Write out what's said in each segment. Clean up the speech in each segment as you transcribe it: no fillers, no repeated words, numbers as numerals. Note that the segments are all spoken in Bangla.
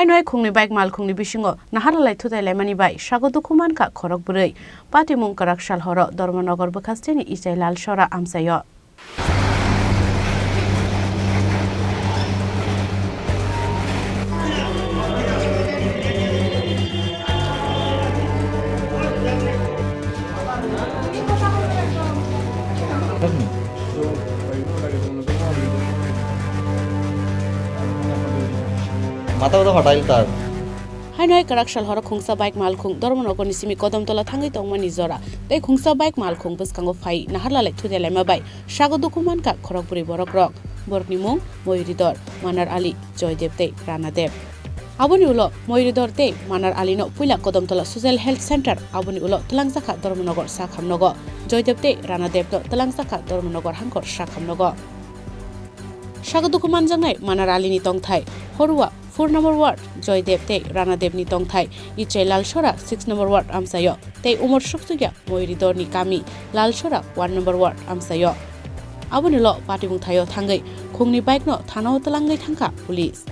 Hainoi khungni bike mal khungni bisingo naharalai thudai mani bai sagodu kuman ka khorok burei pati mung karak sal horo Dharmanagor bkhasteni Isai Lal Sora amsayo মাথা কথা হটাইল তার Hainoi karak sal horo khungsa bike mal khung Dharmanagor ni simi kodam tola thangai tongmani jora tei khungsa bike mal khung bskango phai naharlalai thudai ma bai sagodu kuman ka khorok buri borok rok borokni mung Moiridor Manar Ali Joydev tei Ranadev Aboni ulo Moiridor tei Manar Ali no puila kodam tola social health center aboni ulo Tlangsakha Dharmanagor sakhamnogo Joydev tei Ranadev no Tlangsakha Dharmanagor hangkor sakhamnogo sagodu kuman jangnai Manar Ali ni tongthai horua 4 number ward Joydev tei Ranadev ni tongthai Isai Lal Sora 6 number ward amsayo tei Umor Suksugia Moiridor ni kami Lal Sora 1 number ward amsayo aboni lo patimung thayo thangai khungni bike no thanao tlangai thangka police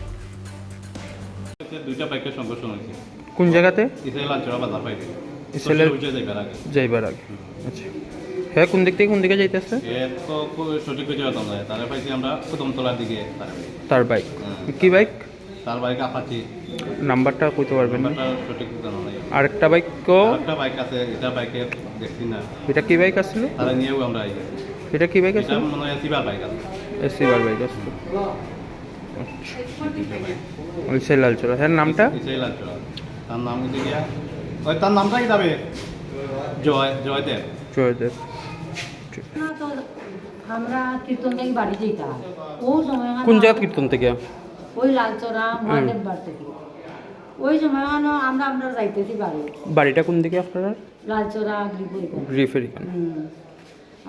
দুইটা বাইকের সংঘর্ষণ হয়েছে কোন জায়গাতে ইসরায়েল আঞ্চলিক বাজার পাইতে ইসরায়েলের যাইবার আগে আচ্ছা হ্যাঁ কোন দিক থেকে কোন দিকে যাইতেছে এর তো সঠিক কিছু হতাম না তারা পাইছি আমরা কদমতলার দিকে তার বাইক কি বাইক তার বাইক আপাচি নাম্বারটা কইতে পারবেন না সঠিক জানা নাই আরেকটা বাইক একটা বাইক আছে এটা বাইকের দেখছি না এটা কি বাইক আসছিল তারা নিয়েও আমরা আই এটা কি বাইক এটা আসছিল মনে হয় সিবার বাইক আছে এসিবার বাইক আসছিল Isai Lal Sora হ্যাঁ নামটা ইসরায়েল আঞ্চলিক তার নাম হচ্ছে গিয়া ওই তার নামটাই যাবে জয়দেব জয়দেব আমরা কীর্তন থেকে বাড়ি যেতাম ও সময় কোন জায়গা কীর্তন থেকে ওই লালচরা মহাদেব বার থেকে ওই সময় আমরা যাইতেছি বাড়ি বাড়িটা কোন দিকে আপনারা লালচরা গ্রিফের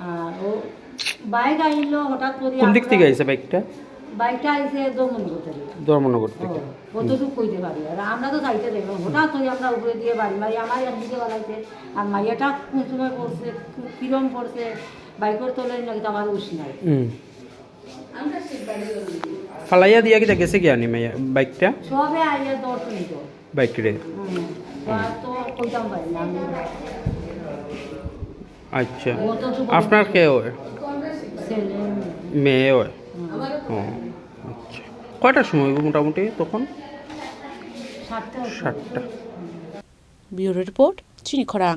আর ও বাইক আইলো হঠাৎ করে কোন দিক থেকে আইছে বাইকটা বাইকটা আইছে ধর্মনগর থেকে কতটুকু কইতে পারি আর আমরা তো যাইতে দেখলাম হঠাৎ করে আমরা উপরে দিয়ে বাড়ি মারি আমার একদিকে বাড়াইছে আর মাইয়াটা কোন সময় পড়ছে কিরম পড়ছে বাইকের তলে নাকি আমার উস নাই ফালাইয়া দিয়া কি গেছে কি আনি মাইয়া বাইকটা সবে আইয়া দৌড় নিত বাইক রে তো কইতাম পারি না আচ্ছা আপনার কে হয় মেয়ে হয় ও আচ্ছা কয়টার সময় মোটামুটি তখন 7টা ব্যুরো রিপোর্ট চিনি খরাং